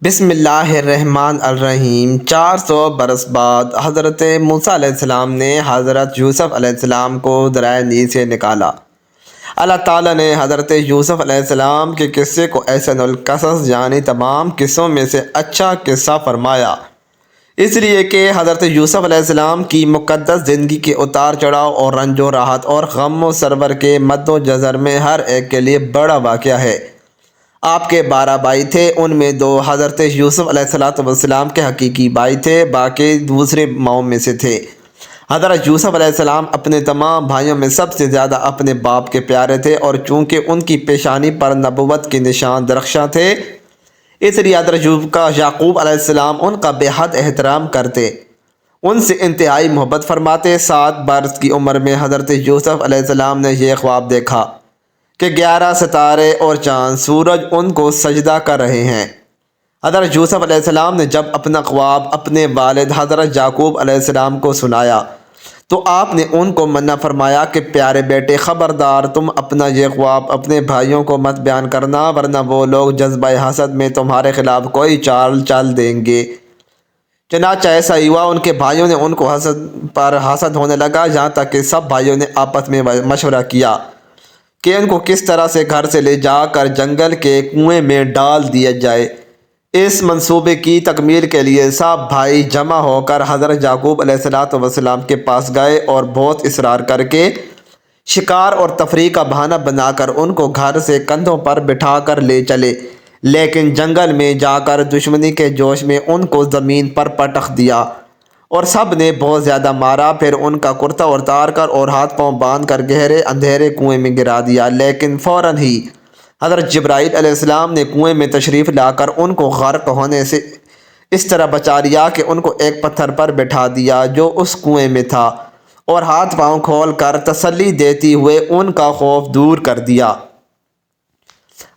بسم اللہ الرحمن الرحیم۔ 400 برس بعد حضرت موسیٰ علیہ السلام نے حضرت یوسف علیہ السلام کو دریا نیل سے نکالا۔ اللہ تعالیٰ نے حضرت یوسف علیہ السلام کے قصے کو احسن القصص یعنی تمام قصوں میں سے اچھا قصہ فرمایا، اس لیے کہ حضرت یوسف علیہ السلام کی مقدس زندگی کے اتار چڑھاؤ اور رنج و راحت اور غم و سرور کے مد و جزر میں ہر ایک کے لیے بڑا واقعہ ہے۔ آپ کے 12 بھائی تھے، ان میں 2 حضرت یوسف علیہ السلام کے حقیقی بھائی تھے، باقی دوسرے ماؤں میں سے تھے۔ حضرت یوسف علیہ السلام اپنے تمام بھائیوں میں سب سے زیادہ اپنے باپ کے پیارے تھے، اور چونکہ ان کی پیشانی پر نبوت کے نشان درخشاں تھے، اس لیے حضرت یعقوب علیہ السلام ان کا بے حد احترام کرتے، ان سے انتہائی محبت فرماتے۔ 7 برس کی عمر میں حضرت یوسف علیہ السلام نے یہ خواب دیکھا کہ 11 ستارے اور چاند سورج ان کو سجدہ کر رہے ہیں۔ حضرت یوسف علیہ السلام نے جب اپنا خواب اپنے والد حضرت یعقوب علیہ السلام کو سنایا تو آپ نے ان کو منع فرمایا کہ پیارے بیٹے، خبردار تم اپنا یہ خواب اپنے بھائیوں کو مت بیان کرنا، ورنہ وہ لوگ جذبہ حسد میں تمہارے خلاف کوئی چال چل دیں گے۔ چنانچہ ایسا ہی ہوا، ان کے بھائیوں نے ان کو حسد ہونے لگا، یہاں تک کہ سب بھائیوں نے آپس میں مشورہ کیا کہ ان کو کس طرح سے گھر سے لے جا کر جنگل کے کنویں میں ڈال دیا جائے۔ اس منصوبے کی تکمیل کے لیے سب بھائی جمع ہو کر حضرت یعقوب علیہ السلام کے پاس گئے اور بہت اصرار کر کے شکار اور تفریح کا بہانہ بنا کر ان کو گھر سے کندھوں پر بٹھا کر لے چلے، لیکن جنگل میں جا کر دشمنی کے جوش میں ان کو زمین پر پٹخ دیا اور سب نے بہت زیادہ مارا۔ پھر ان کا کرتا اتار کر اور ہاتھ پاؤں باندھ کر گہرے اندھیرے کنویں میں گرا دیا، لیکن فوراً ہی حضرت جبرائیل علیہ السلام نے کنویں میں تشریف لا کر ان کو غرق ہونے سے اس طرح بچا لیا کہ ان کو ایک پتھر پر بٹھا دیا جو اس کنویں میں تھا، اور ہاتھ پاؤں کھول کر تسلی دیتے ہوئے ان کا خوف دور کر دیا۔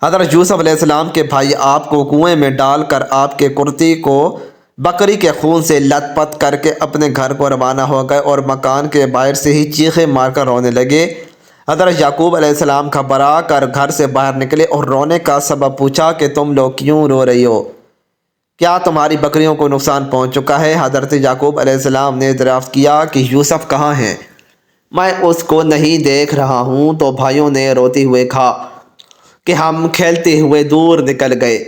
حضرت یوسف علیہ السلام کے بھائی آپ کو کنویں میں ڈال کر آپ کے کرتے کو بکری کے خون سے لت پت کر کے اپنے گھر کو روانہ ہو گئے، اور مکان کے باہر سے ہی چیخیں مار کر رونے لگے۔ حضرت یعقوب علیہ السلام گھبرا کر گھر سے باہر نکلے اور رونے کا سبب پوچھا کہ تم لوگ کیوں رو رہی ہو؟ کیا تمہاری بکریوں کو نقصان پہنچ چکا ہے؟ حضرت یعقوب علیہ السلام نے دریافت کیا کہ یوسف کہاں ہیں؟ میں اس کو نہیں دیکھ رہا ہوں۔ تو بھائیوں نے روتے ہوئے کہا کہ ہم کھیلتے ہوئے دور نکل گئے۔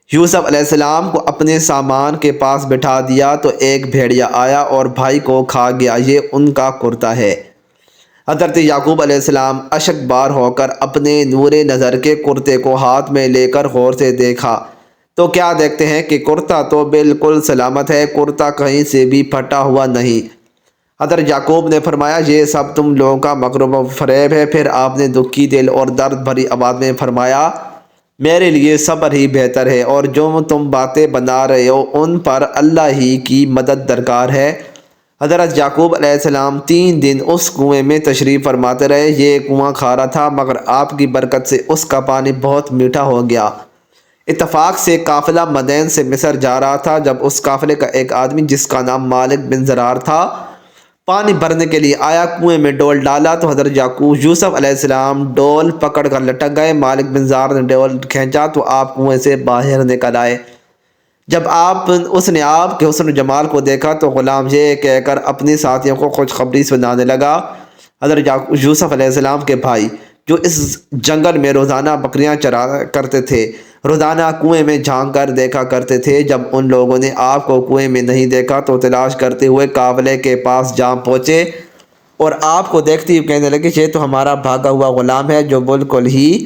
یوسف علیہ السلام کو اپنے سامان کے پاس بٹھا دیا تو ایک بھیڑیا آیا اور بھائی کو کھا گیا، یہ ان کا کرتا ہے۔ حضرت یعقوب علیہ السلام اشک بار ہو کر اپنے نور نظر کے کرتے کو ہاتھ میں لے کر غور سے دیکھا تو کیا دیکھتے ہیں کہ کرتا تو بالکل سلامت ہے، کرتا کہیں سے بھی پھٹا ہوا نہیں۔ حضرت یعقوب نے فرمایا یہ سب تم لوگوں کا مکر و فریب ہے۔ پھر آپ نے دکھی دل اور درد بھری آواز میں فرمایا میرے لیے صبر ہی بہتر ہے، اور جو تم باتیں بنا رہے ہو ان پر اللہ ہی کی مدد درکار ہے۔ حضرت یعقوب علیہ السلام 3 دن اس کنویں میں تشریف فرماتے رہے۔ یہ کنواں کھارا تھا مگر آپ کی برکت سے اس کا پانی بہت میٹھا ہو گیا۔ اتفاق سے قافلہ مدین سے مصر جا رہا تھا، جب اس قافلے کا ایک آدمی جس کا نام مالک بن زرار تھا پانی بھرنے کے لیے آیا، کنویں میں ڈول ڈالا تو حضرت یوسف علیہ السلام ڈول پکڑ کر لٹک گئے۔ مالک بن زرار نے ڈول کھینچا تو آپ کنویں سے باہر نکل آئے۔ جب اس نے آپ کے حسن و جمال کو دیکھا تو غلام یہ کہہ کر اپنے ساتھیوں کو خوشخبری سنانے لگا حضرت یوسف علیہ السلام کے بھائی جو اس جنگل میں روزانہ بکریاں چرا کرتے تھے، روزانہ کنویں میں جھانک کر دیکھا کرتے تھے۔ جب ان لوگوں نے آپ کو کنویں میں نہیں دیکھا تو تلاش کرتے ہوئے قافلے کے پاس جا پہنچے اور آپ کو دیکھتے ہی کہنے لگے یہ تو ہمارا بھاگا ہوا غلام ہے جو بالکل ہی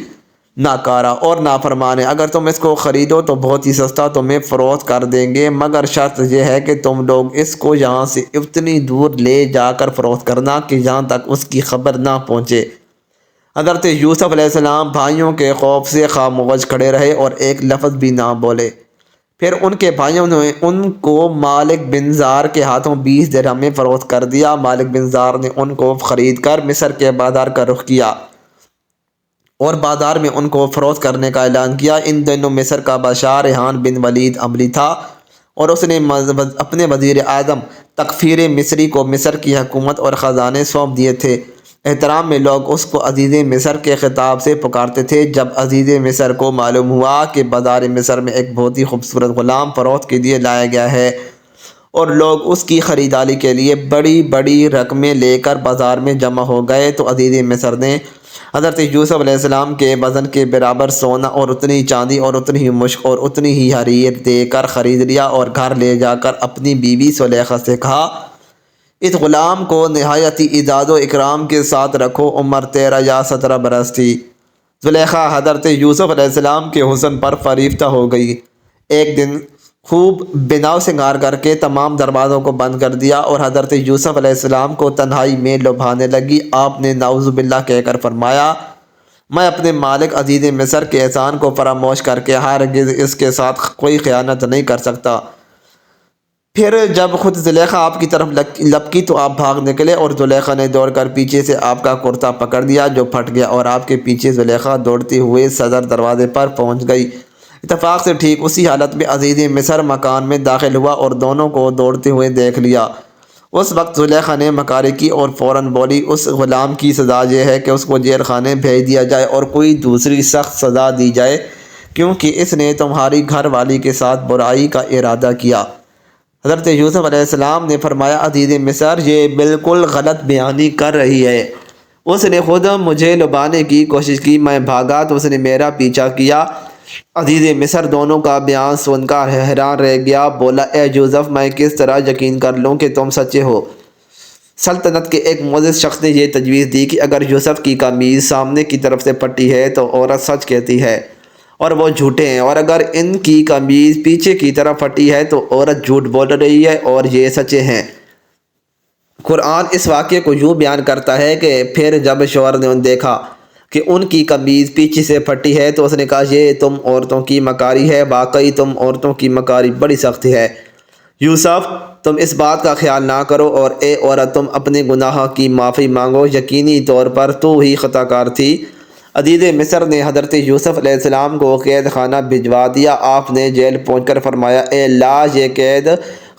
ناکارہ اور نافرمان ہے، اگر تم اس کو خریدو تو بہت ہی سستا تمہیں فروخت کر دیں گے، مگر شرط یہ ہے کہ تم لوگ اس کو یہاں سے اتنی دور لے جا کر فروخت کرنا کہ جہاں تک اس کی خبر نہ پہنچے۔ حضرت یوسف علیہ السلام بھائیوں کے خوف سے خاموش کھڑے رہے اور ایک لفظ بھی نہ بولے۔ پھر ان کے بھائیوں نے ان کو مالک بن زار کے ہاتھوں 20 درہم میں فروخت کر دیا۔ مالک بن زار نے ان کو خرید کر مصر کے بازار کا رخ کیا اور بازار میں ان کو فروخت کرنے کا اعلان کیا۔ ان دنوں مصر کا بادشاہ ریحان بن ولید عملی تھا اور اس نے اپنے وزیر اعظم تکفیر مصری کو مصر کی حکومت اور خزانے سونپ دیے تھے۔ احترام میں لوگ اس کو عزیز مصر کے خطاب سے پکارتے تھے۔ جب عزیز مصر کو معلوم ہوا کہ بازار مصر میں ایک بہت ہی خوبصورت غلام فروخت کے لیے لایا گیا ہے اور لوگ اس کی خریداری کے لیے بڑی بڑی رقمیں لے کر بازار میں جمع ہو گئے، تو عزیز مصر نے حضرت یوسف علیہ السلام کے وزن کے برابر سونا اور اتنی چاندی اور اتنی ہی مشک اور اتنی ہی حریر دے کر خرید لیا اور گھر لے جا کر اپنی بیوی زلیخا سے کہا، اس غلام کو نہایت ہی اعزاز و اکرام کے ساتھ رکھو۔ عمر 13 یا 17 برس تھی۔ زلیخا حضرت یوسف علیہ السلام کے حسن پر فریفتہ ہو گئی۔ ایک دن خوب بناؤ سنگار کر کے تمام دروازوں کو بند کر دیا اور حضرت یوسف علیہ السلام کو تنہائی میں لبھانے لگی۔ آپ نے نعوذ باللہ کہہ کر فرمایا، میں اپنے مالک عزیز مصر کے احسان کو فراموش کر کے ہرگز اس کے ساتھ کوئی خیانت نہیں کر سکتا۔ پھر جب خود زلیخا آپ کی طرف لپکی تو آپ بھاگ نکلے اور زلیخا نے دوڑ کر پیچھے سے آپ کا کرتا پکڑ دیا جو پھٹ گیا اور آپ کے پیچھے زلیخا دوڑتی ہوئے صدر دروازے پر پہنچ گئی۔ اتفاق سے ٹھیک اسی حالت میں عزیز مصر مکان میں داخل ہوا اور دونوں کو دوڑتے ہوئے دیکھ لیا۔ اس وقت زلیخا نے مکاری کی اور فوراً بولی، اس غلام کی سزا یہ ہے کہ اس کو جیل خانے بھیج دیا جائے اور کوئی دوسری سخت سزا دی جائے، کیونکہ اس نے تمہاری گھر والی کے ساتھ برائی کا ارادہ کیا۔ حضرت یوسف علیہ السلام نے فرمایا، عزیز مصر یہ بالکل غلط بیانی کر رہی ہے۔ اس نے خود مجھے لبھانے کی کوشش کی، میں بھاگا تو اس نے میرا پیچھا کیا۔ عزیز مصر دونوں کا بیان سن کر حیران رہ گیا، بولا، اے یوسف، میں کس طرح یقین کر لوں کہ تم سچے ہو؟ سلطنت کے ایک معزز شخص نے یہ تجویز دی کہ اگر یوسف کی قمیض سامنے کی طرف سے پھٹی ہے تو عورت سچ کہتی ہے اور وہ جھوٹے ہیں، اور اگر ان کی قمیض پیچھے کی طرف پھٹی ہے تو عورت جھوٹ بول رہی ہے اور یہ سچے ہیں۔ قرآن اس واقعے کو یوں بیان کرتا ہے کہ پھر جب شوہر نے دیکھا کہ ان کی قمیض پیچھے سے پھٹی ہے تو اس نے کہا، یہ تم عورتوں کی مکاری ہے، واقعی تم عورتوں کی مکاری بڑی سخت ہے۔ یوسف، تم اس بات کا خیال نہ کرو اور اے عورت، تم اپنے گناہ کی معافی مانگو، یقینی طور پر تو ہی خطا کار تھی۔ عزیز مصر نے حضرت یوسف علیہ السلام کو قید خانہ بھجوا دیا۔ آپ نے جیل پہنچ کر فرمایا، اے اللہ، یہ قید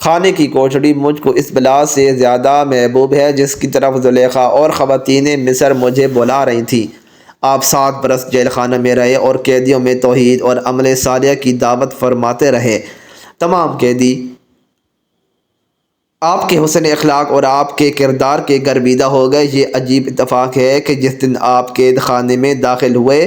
خانے کی کوٹڑی مجھ کو اس بلا سے زیادہ محبوب ہے جس کی طرف زلیخا اور خواتین مصر مجھے بلا رہی تھیں۔ آپ 7 برس جیل خانہ میں رہے اور قیدیوں میں توحید اور عمل صالح کی دعوت فرماتے رہے۔ تمام قیدی آپ کے حسن اخلاق اور آپ کے کردار کے گرویدہ ہو گئے۔ یہ عجیب اتفاق ہے کہ جس دن آپ قید خانے میں داخل ہوئے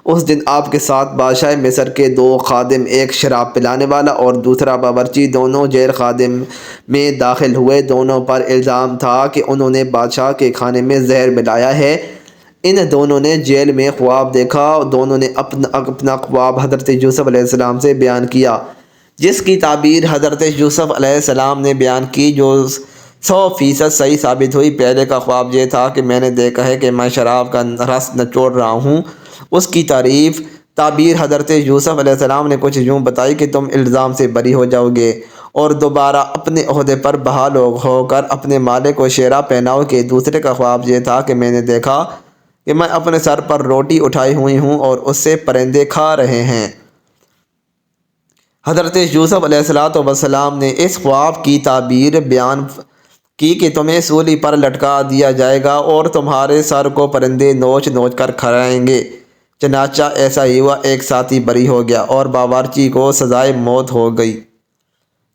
اس دن آپ کے ساتھ بادشاہ مصر کے 2 خادم، ایک شراب پلانے والا اور دوسرا باورچی، دونوں جیل خادم میں داخل ہوئے۔ دونوں پر الزام تھا کہ انہوں نے بادشاہ کے کھانے میں زہر ملایا ہے۔ ان دونوں نے جیل میں خواب دیکھا۔ دونوں نے اپنا خواب حضرت یوسف علیہ السلام سے بیان کیا، جس کی تعبیر حضرت یوسف علیہ السلام نے بیان کی، جو 100% صحیح ثابت ہوئی۔ پہلے کا خواب یہ تھا کہ میں نے دیکھا ہے کہ میں شراب کا رس نچوڑ رہا ہوں۔ اس کی تعبیر حضرت یوسف علیہ السلام نے کچھ یوں بتائی کہ تم الزام سے بری ہو جاؤ گے اور دوبارہ اپنے عہدے پر بحال ہو کر اپنے مالک کو شیرہ پہناؤ گے۔ دوسرے کا خواب یہ تھا کہ میں نے دیکھا کہ میں اپنے سر پر روٹی اٹھائی ہوئی ہوں اور اس سے پرندے کھا رہے ہیں۔ حضرت یوسف علیہ السلام نے اس خواب کی تعبیر بیان کی کہ تمہیں سولی پر لٹکا دیا جائے گا اور تمہارے سر کو پرندے نوچ نوچ کر کھائیں گے۔ چنانچہ ایسا ہی ہوا، ایک ساتھی بری ہو گیا اور باورچی کو سزائے موت ہو گئی۔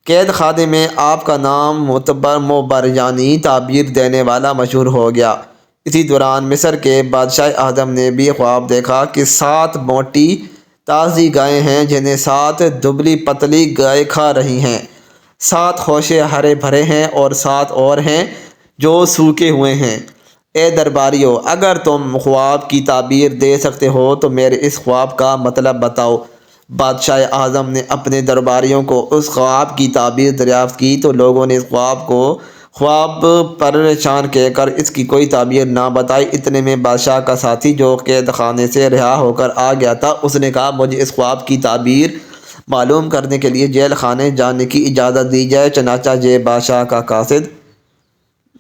قید خانے میں آپ کا نام معتبر یعنی تعبیر دینے والا مشہور ہو گیا۔ اسی دوران مصر کے بادشاہ اعظم نے بھی خواب دیکھا کہ 7 موٹی تازی گائیں ہیں جنہیں 7 دبلی پتلی گائیں کھا رہی ہیں۔ 7 خوشے ہرے بھرے ہیں اور 7 اور ہیں جو سوکھے ہوئے ہیں۔ اے درباریو، اگر تم خواب کی تعبیر دے سکتے ہو تو میرے اس خواب کا مطلب بتاؤ۔ بادشاہ اعظم نے اپنے درباریوں کو اس خواب کی تعبیر دریافت کی تو لوگوں نے اس خواب کو خواب پریشان کہہ کر اس کی کوئی تعبیر نہ بتائی۔ اتنے میں بادشاہ کا ساتھی جو قید خانے سے رہا ہو کر آ گیا تھا، اس نے کہا، مجھے اس خواب کی تعبیر معلوم کرنے کے لیے جیل خانے جانے کی اجازت دی جائے۔ چنانچہ یہ بادشاہ کا قاصد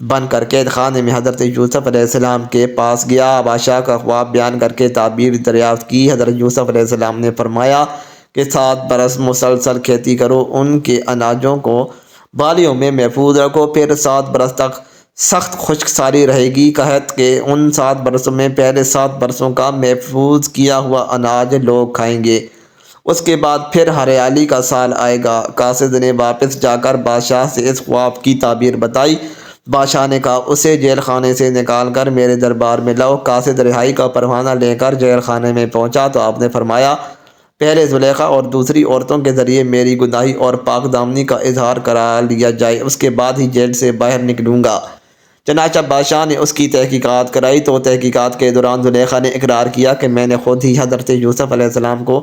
بن کر قید خانے میں حضرت یوسف علیہ السلام کے پاس گیا۔ بادشاہ کا خواب بیان کر کے تعبیر دریافت کی۔ حضرت یوسف علیہ السلام نے فرمایا کہ 7 برس مسلسل کھیتی کرو، ان کے اناجوں کو بالیوں میں محفوظ رکھو، پھر 7 برس تک سخت خشک سالی رہے گی، قحط کے ان 7 برسوں میں پہلے 7 برسوں کا محفوظ کیا ہوا اناج لوگ کھائیں گے، اس کے بعد پھر ہریالی کا سال آئے گا۔ قاصد نے واپس جا کر بادشاہ سے اس خواب کی تعبیر بتائی۔ بادشاہ نے کہا اسے جیل خانے سے نکال کر میرے دربار میں لاؤ۔ قاصد رہائی کا پروانہ لے کر جیل خانے میں پہنچا تو آپ نے فرمایا پہلے زلیخا اور دوسری عورتوں کے ذریعے میری گناہی اور پاک دامنی کا اظہار کرا لیا جائے، اس کے بعد ہی جیل سے باہر نکلوں گا۔ چنانچہ بادشاہ نے اس کی تحقیقات کرائی تو تحقیقات کے دوران زلیخا نے اقرار کیا کہ میں نے خود ہی حضرت یوسف علیہ السلام کو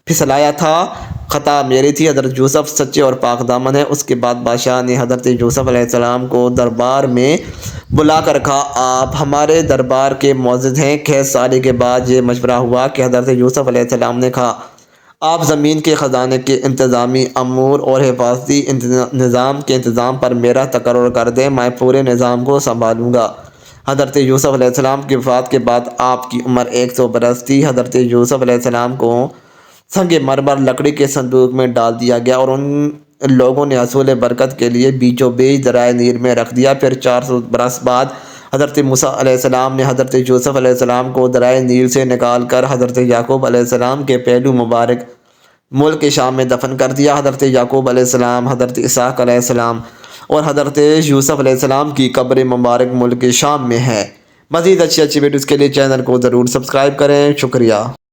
پھسلایا تھا، خطا میری تھی، حضرت یوسف سچے اور پاک دامن ہے۔ اس کے بعد بادشاہ نے حضرت یوسف علیہ السلام کو دربار میں بلا کر کہا آپ ہمارے دربار کے معزز ہیں۔ قحط سالی کے بعد یہ مشورہ ہوا کہ حضرت یوسف علیہ السلام نے کہا آپ زمین کے خزانے کے انتظامی امور اور حفاظتی نظام کے انتظام پر میرا تقرر کر دیں، میں پورے نظام کو سنبھالوں گا۔ حضرت یوسف علیہ السلام کی وفات کے بعد آپ کی عمر 100 برس تھی۔ حضرت یوسف علیہ السلام کو سنگ مرمر لکڑی کے صندوق میں ڈال دیا گیا اور ان لوگوں نے حصول برکت کے لیے بیچوں بیچ دریائے نیل میں رکھ دیا۔ پھر 400 برس بعد حضرت موسیٰ علیہ السلام نے حضرت یوسف علیہ السلام کو دریائے نیل سے نکال کر حضرت یعقوب علیہ السلام کے پہلو مبارک ملک شام میں دفن کر دیا۔ حضرت یعقوب علیہ السلام، حضرت اسحاق علیہ السلام اور حضرت یوسف علیہ السلام کی قبر مبارک ملک شام میں ہے۔ مزید اچھی ویڈیوز کے لیے چینل کو ضرور سبسکرائب کریں۔ شکریہ۔